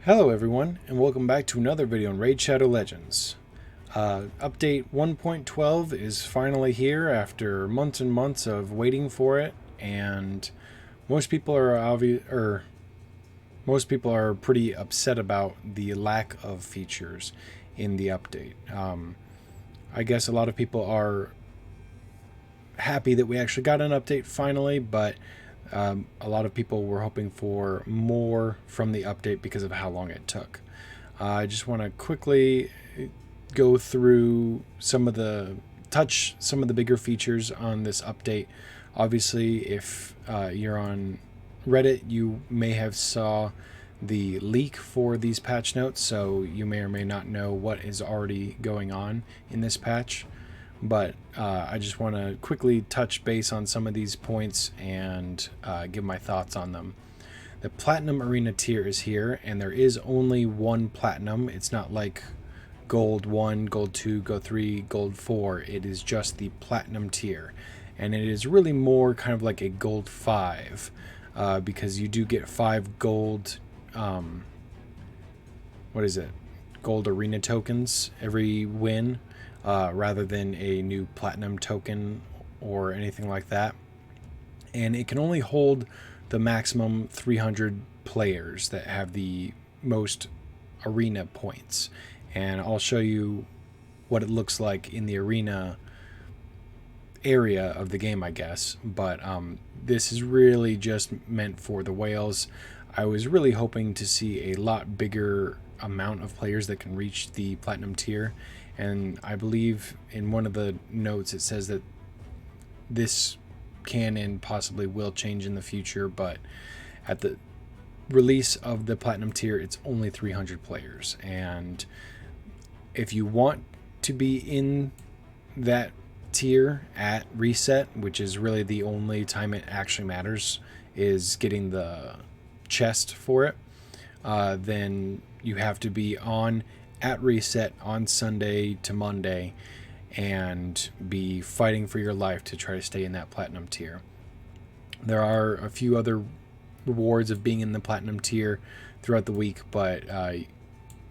Hello everyone, and welcome back to another video on Raid Shadow Legends. Update 1.12 is finally here after months and months of waiting for it, and most people are pretty upset about the lack of features in the update. I guess a lot of people are happy that we actually got an update finally, but a lot of people were hoping for more from the update because of how long it took. I just want to quickly go through touch some of the bigger features on this update. Obviously, if you're on Reddit, you may have saw the leak for these patch notes, so you may or may not know what is already going on in this patch. But I just want to quickly touch base on some of these points and give my thoughts on them. The Platinum Arena tier is here, and there is only one Platinum. It's not like Gold 1, Gold 2, Gold 3, Gold 4. It is just the Platinum tier. And it is really more kind of like a Gold 5, because you do get 5 gold, Gold Arena tokens every win. Rather than a new platinum token or anything like that. And it can only hold the maximum 300 players that have the most arena points. And I'll show you what it looks like in the arena area of the game, I guess. But this is really just meant for the whales. I was really hoping to see a lot bigger amount of players that can reach the platinum tier. And I believe in one of the notes it says that this can and possibly will change in the future, but at the release of the platinum tier, it's only 300 players. And if you want to be in that tier at reset, which is really the only time it actually matters, is getting the chest for it, then you have to be on at reset on Sunday to Monday and be fighting for your life to try to stay in that platinum tier. There are a few other rewards of being in the platinum tier throughout the week, but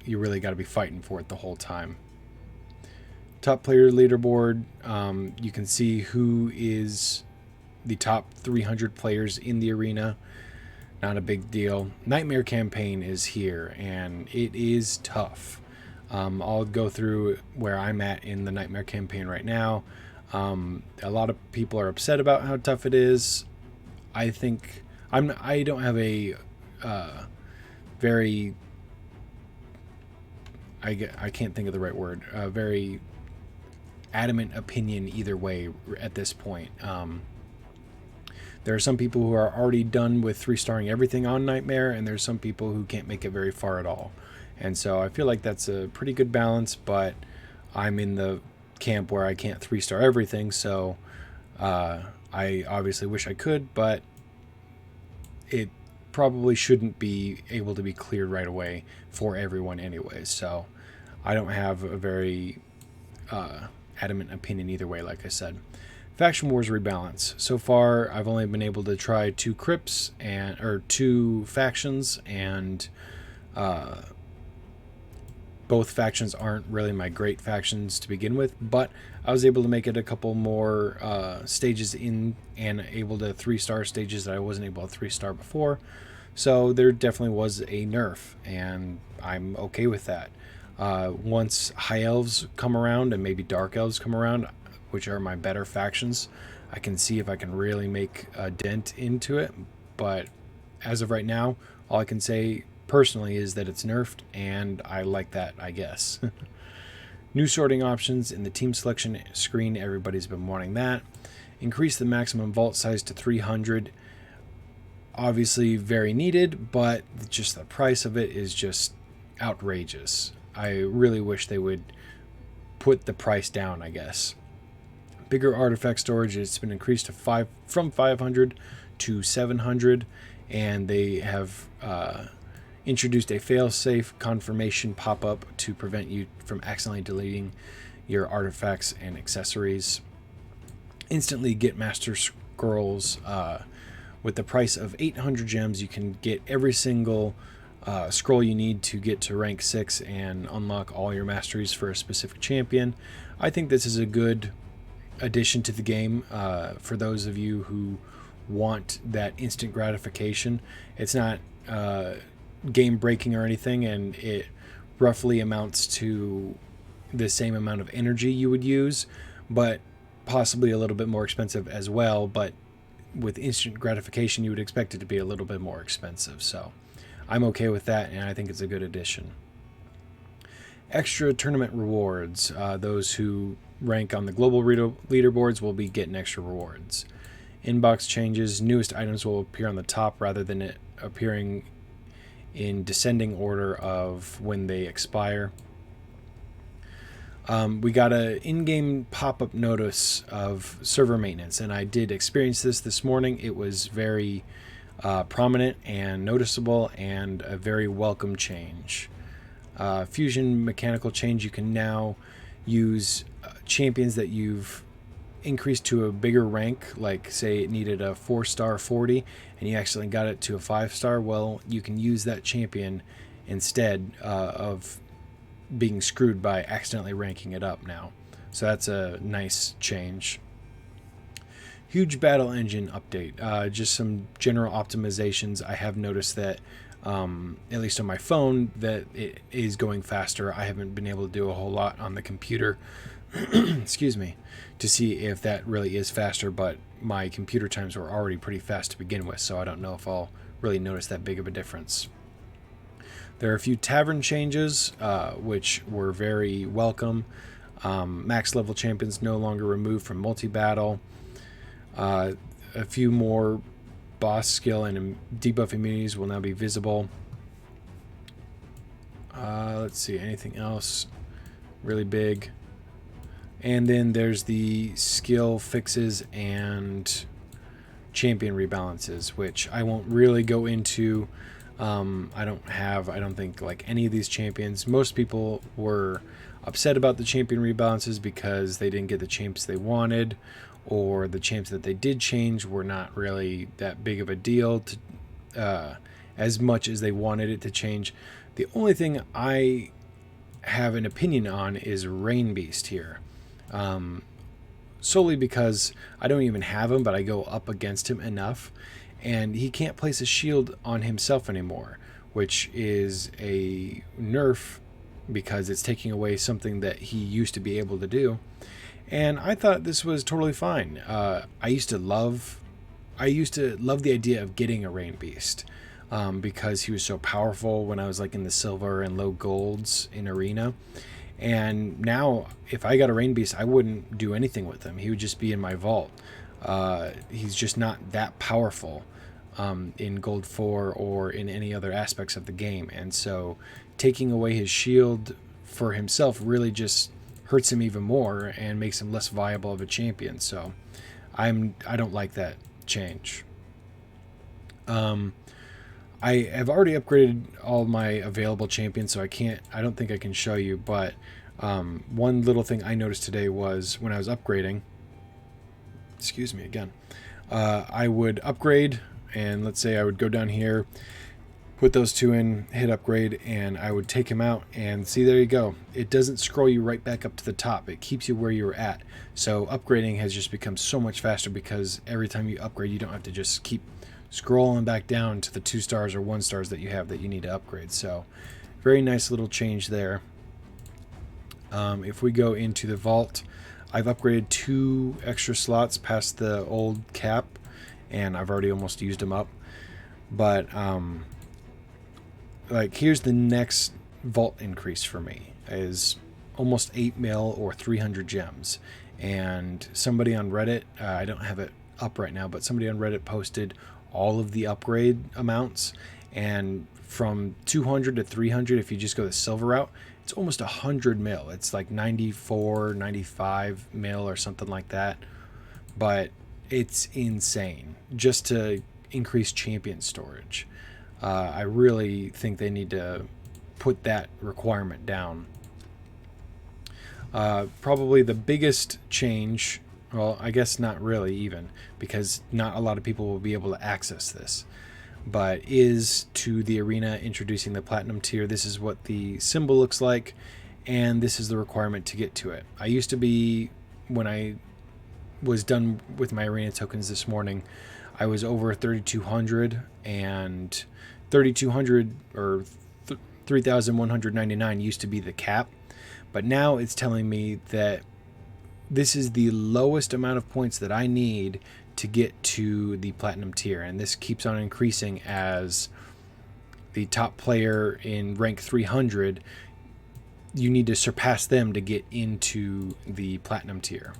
you really got to be fighting for it the whole time. Top player leaderboard, you can see who is the top 300 players in the arena. Not a big deal. Nightmare campaign is here, and it is tough. I'll go through where I'm at in the Nightmare campaign right now. A lot of people are upset about how tough it is. I think I don't have a very I can't think of the right word. Very adamant opinion either way at this point. There are some people who are already done with 3-starring everything on Nightmare, and there's some people who can't make it very far at all. And so I feel like that's a pretty good balance, but I'm in the camp where I can't 3-star everything, so I obviously wish I could, but it probably shouldn't be able to be cleared right away for everyone anyways. So I don't have a very adamant opinion either way, like I said. Faction Wars rebalance. So far, I've only been able to try 2 crypts or 2 factions, and both factions aren't really my great factions to begin with, but I was able to make it a couple more stages in and able to 3-star stages that I wasn't able to 3-star before. So there definitely was a nerf, and I'm okay with that. Once High Elves come around and maybe Dark Elves come around, which are my better factions, I can see if I can really make a dent into it. But as of right now, all I can say personally is that it's nerfed, and I like that, I guess. New sorting options in the team selection screen. Everybody's been wanting that. Increase the maximum vault size to 300. Obviously very needed, but just the price of it is just outrageous. I really wish they would put the price down, I guess. Bigger artifact storage, it's been increased to from 500 to 700, and they have introduced a fail-safe confirmation pop-up to prevent you from accidentally deleting your artifacts and accessories. Instantly get Master Scrolls. With the price of 800 gems, you can get every single scroll you need to get to rank 6 and unlock all your masteries for a specific champion. I think this is a good addition to the game for those of you who want that instant gratification. It's not game breaking or anything, and it roughly amounts to the same amount of energy you would use, but possibly a little bit more expensive as well. But with instant gratification, you would expect it to be a little bit more expensive. So I'm okay with that, and I think it's a good addition. Extra tournament rewards. Those who rank on the global leaderboards will be getting extra rewards. Inbox changes. Newest items will appear on the top rather than it appearing in descending order of when they expire. We got an in-game pop-up notice of server maintenance, and I did experience this morning. It was very prominent and noticeable, and a very welcome change. Fusion mechanical change. You can now use champions that you've increased to a bigger rank, like say it needed a 4-star 40 and you accidentally got it to a 5-star. Well, you can use that champion instead of being screwed by accidentally ranking it up now. So that's a nice change. Huge battle engine update. Just some general optimizations. I have noticed that at least on my phone that it is going faster. I haven't been able to do a whole lot on the computer excuse me, to see if that really is faster, but my computer times were already pretty fast to begin with, so I don't know if I'll really notice that big of a difference. There are a few tavern changes, which were very welcome. Max level champions no longer removed from multi-battle. A few more boss skill and debuff immunities will now be visible. Let's see, anything else really big? And then there's the skill fixes and champion rebalances, which I won't really go into. I don't think like any of these champions. Most people were upset about the champion rebalances because they didn't get the champs they wanted, or the champs that they did change were not really that big of a deal to as much as they wanted it to change. The only thing I have an opinion on is Rain Beast here. Solely because I don't even have him, but I go up against him enough, and he can't place a shield on himself anymore, which is a nerf because it's taking away something that he used to be able to do. And I thought this was totally fine. I used to love the idea of getting a Rain Beast because he was so powerful when I was like in the silver and low golds in arena. And now, if I got a Rain Beast, I wouldn't do anything with him. He would just be in my vault. He's just not that powerful in Gold 4 or in any other aspects of the game. And so taking away his shield for himself really just hurts him even more and makes him less viable of a champion. So I don't like that change. I have already upgraded all my available champions, so I don't think I can show you, but one little thing I noticed today was when I was upgrading, excuse me again, I would upgrade, and let's say I would go down here, put those two in, hit upgrade, and I would take him out, and see, there you go. It doesn't scroll you right back up to the top. It keeps you where you were at. So upgrading has just become so much faster because every time you upgrade, you don't have to just keep scrolling back down to the 2 stars or 1 stars that you have that you need to upgrade. So very nice little change there. If we go into the vault, I've upgraded 2 extra slots past the old cap, and I've already almost used them up. But like here's the next vault increase for me is almost 8 mil or 300 gems. And somebody on Reddit, I don't have it up right now, but somebody on Reddit posted all of the upgrade amounts, and from 200 to 300, if you just go the silver route, it's almost 100 mil. It's like 94, 95 mil or something like that, but it's insane just to increase champion storage. I really think they need to put that requirement down. Probably the biggest change, well, I guess not really even, because not a lot of people will be able to access this. but is to the arena introducing the platinum tier. This is what the symbol looks like, and this is the requirement to get to it. I used to be, when I was done with my arena tokens this morning, I was over 3,200, and 3,200 or 3,199 used to be the cap, but now it's telling me that this is the lowest amount of points that I need to get to the platinum tier, and this keeps on increasing as the top player in rank 300, you need to surpass them to get into the platinum tier.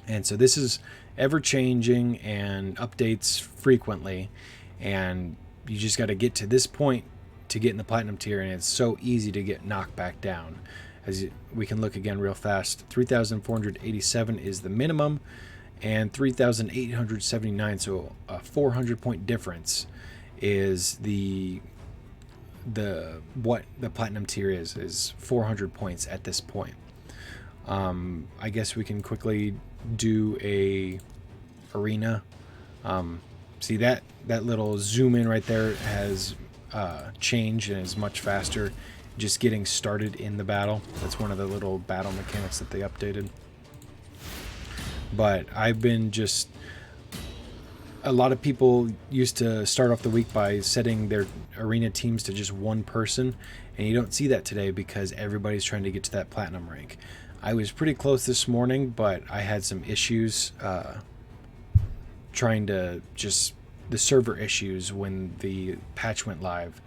And so this is ever changing and updates frequently, and you just got to get to this point to get in the platinum tier, and it's so easy to get knocked back down. As we can look again real fast, 3,487 is the minimum, and 3,879, so a 400 point difference is what the platinum tier is 400 points at this point. I guess we can quickly do a arena. See that little zoom in right there has changed and is much faster just getting started in the battle. That's one of the little battle mechanics that they updated. But I've been just, a lot of people used to start off the week by setting their arena teams to just one person, and you don't see that today because everybody's trying to get to that platinum rank. I was pretty close this morning, but I had some issues trying to the server issues when the patch went live,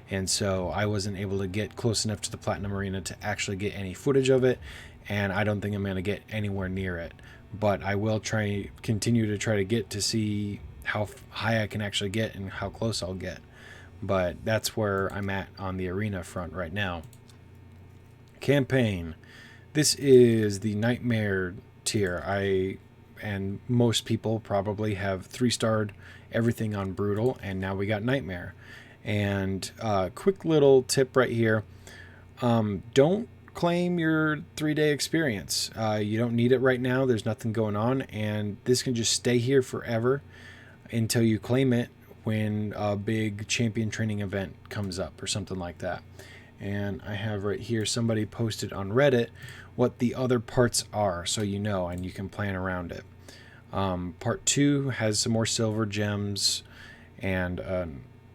and so I wasn't able to get close enough to the platinum arena to actually get any footage of it, and I don't think I'm going to get anywhere near it. But I will continue to try to get to see how high I can actually get and how close I'll get. But that's where I'm at on the arena front right now. Campaign. This is the Nightmare tier. And most people probably have 3-starred everything on Brutal, and now we got Nightmare. And quick little tip right here. Don't claim your 3-day experience. You don't need it right now. There's nothing going on, and this can just stay here forever until you claim it when a big champion training event comes up or something like that. And I have right here, somebody posted on Reddit what the other parts are, so you know, and you can plan around it. Part 2 has some more silver gems and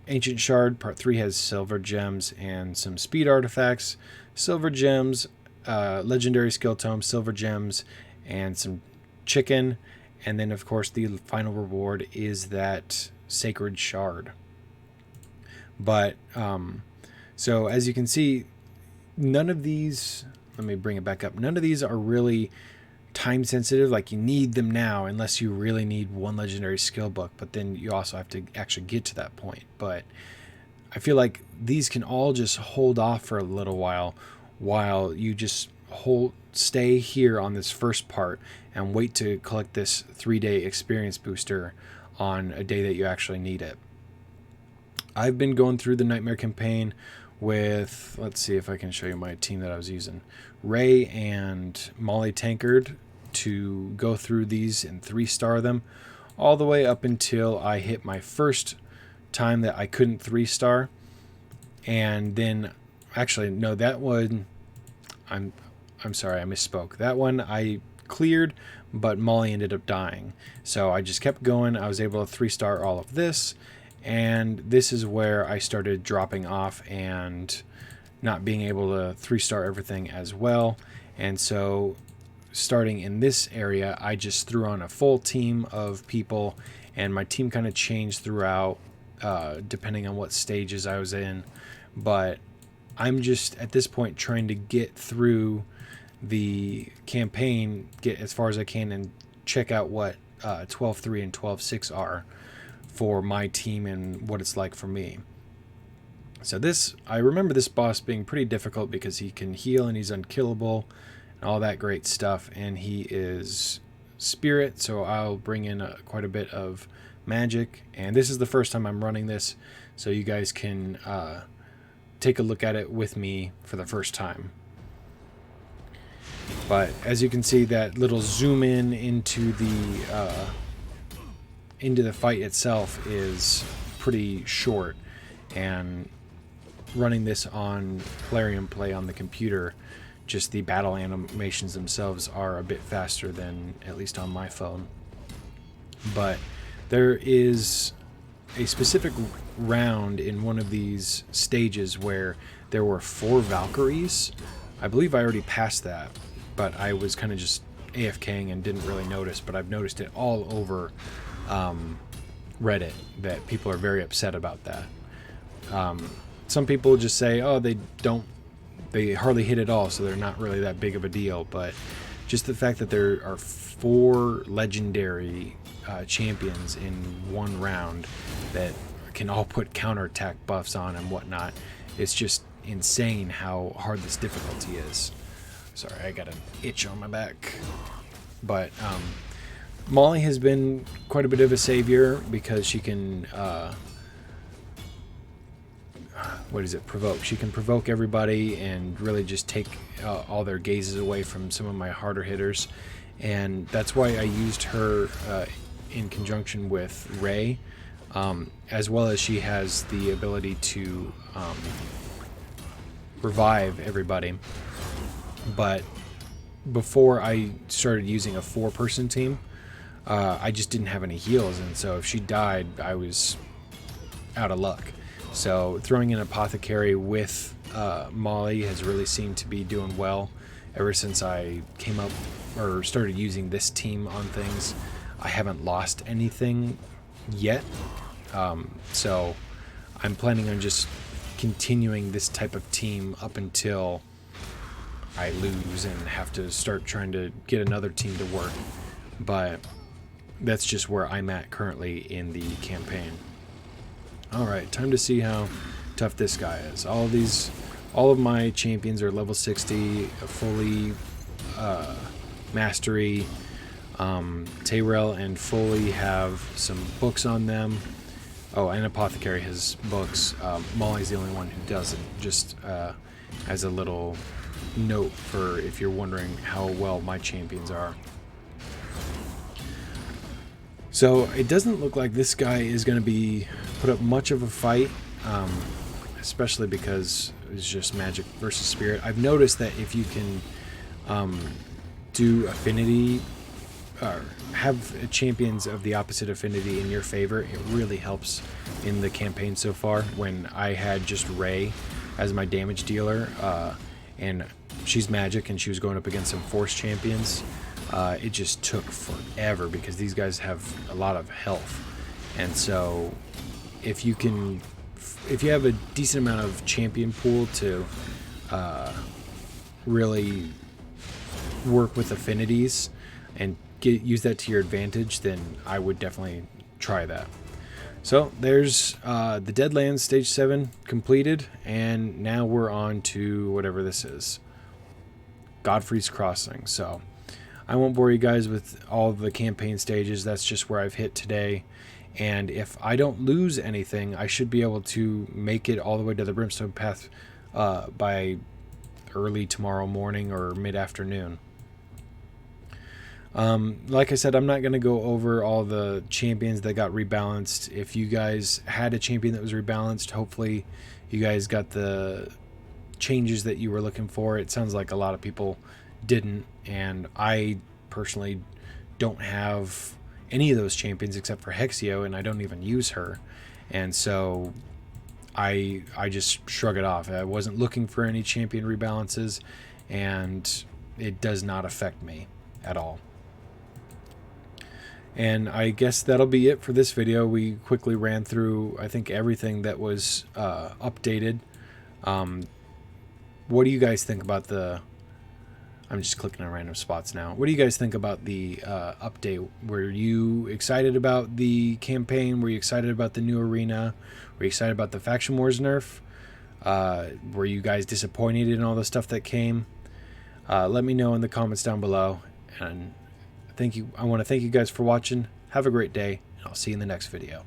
ancient shard. Part 3 has silver gems and some speed artifacts, silver gems, legendary skill tome, silver gems, and some chicken. And then of course the final reward is that sacred shard. But so as you can see, none of these, let me bring it back up, none of these are really time sensitive, like you need them now unless you really need one legendary skill book, but then you also have to actually get to that point. But I feel like these can all just hold off for a little while you just stay here on this first part and wait to collect this 3-day experience booster on a day that you actually need it. I've been going through the Nightmare campaign with, let's see if I can show you my team that I was using, Ray and Molly Tankard, to go through these and 3-star them all the way up until I hit my first time that I couldn't 3-star. And then actually no, that one I'm sorry, I misspoke. That one I cleared, but Molly ended up dying, so I just kept going. I was able to 3-star all of this, and this is where I started dropping off and not being able to 3-star everything as well. And so starting in this area, I just threw on a full team of people, and my team kind of changed throughout depending on what stages I was in. But I'm just at this point trying to get through the campaign, get as far as I can, and check out what 12.3 and 12.6 are for my team and what it's like for me. So this, I remember this boss being pretty difficult because he can heal and he's unkillable and all that great stuff, and he is spirit, so I'll bring in quite a bit of magic. And this is the first time I'm running this, so you guys can take a look at it with me for the first time. But as you can see, that little zoom in into the fight itself is pretty short, and running this on Plarium Play on the computer, just the battle animations themselves are a bit faster than at least on my phone. But there is a specific round in one of these stages where there were 4 Valkyries. I believe I already passed that, but I was kind of just AFKing and didn't really notice, but I've noticed it all over Reddit that people are very upset about that. Some people just say, oh, they hardly hit at all, so they're not really that big of a deal. But just the fact that there are 4 legendary champions in one round that can all put counterattack buffs on and whatnot, it's just insane how hard this difficulty is. Sorry, I got an itch on my back. But Molly has been quite a bit of a savior because she can provoke. She can provoke everybody and really just take all their gazes away from some of my harder hitters, and that's why I used her in conjunction with Ray, as well as she has the ability to revive everybody. But before I started using a 4-person team, I just didn't have any heals, and so if she died, I was out of luck. So throwing in Apothecary with Molly has really seemed to be doing well ever since I came up or started using this team on things. I haven't lost anything yet, so I'm planning on just continuing this type of team up until I lose and have to start trying to get another team to work. But that's just where I'm at currently in the campaign. Alright, time to see how tough this guy is. All of my champions are level 60, fully mastery. Tayrel and Foley have some books on them. Oh, and Apothecary has books. Molly's the only one who doesn't, just as a little note for if you're wondering how well my champions are. So it doesn't look like this guy is going to be put up much of a fight, especially because it's just magic versus spirit. I've noticed that if you can do affinity, or have champions of the opposite affinity in your favor, it really helps in the campaign so far. When I had just Ray as my damage dealer, and she's magic and she was going up against some force champions, it just took forever because these guys have a lot of health. And so if you have a decent amount of champion pool to really work with affinities and use that to your advantage, then I would definitely try that. So there's the Deadlands Stage 7 completed, and now we're on to whatever this is. Godfrey's Crossing. So I won't bore you guys with all the campaign stages. That's just where I've hit today. And if I don't lose anything, I should be able to make it all the way to the Brimstone Path by early tomorrow morning or mid-afternoon. Like I said, I'm not going to go over all the champions that got rebalanced. If you guys had a champion that was rebalanced, hopefully you guys got the changes that you were looking for. It sounds like a lot of people didn't, and I personally don't have any of those champions except for Hexio, and I don't even use her, and so I just shrug it off. I wasn't looking for any champion rebalances, and it does not affect me at all. And I guess that'll be it for this video. We quickly ran through, I think, everything that was updated. What do you guys think about the... I'm just clicking on random spots now. What do you guys think about the update? Were you excited about the campaign? Were you excited about the new arena? Were you excited about the Faction Wars nerf? Were you guys disappointed in all the stuff that came? Let me know in the comments down below. And thank you. I want to thank you guys for watching. Have a great day, and I'll see you in the next video.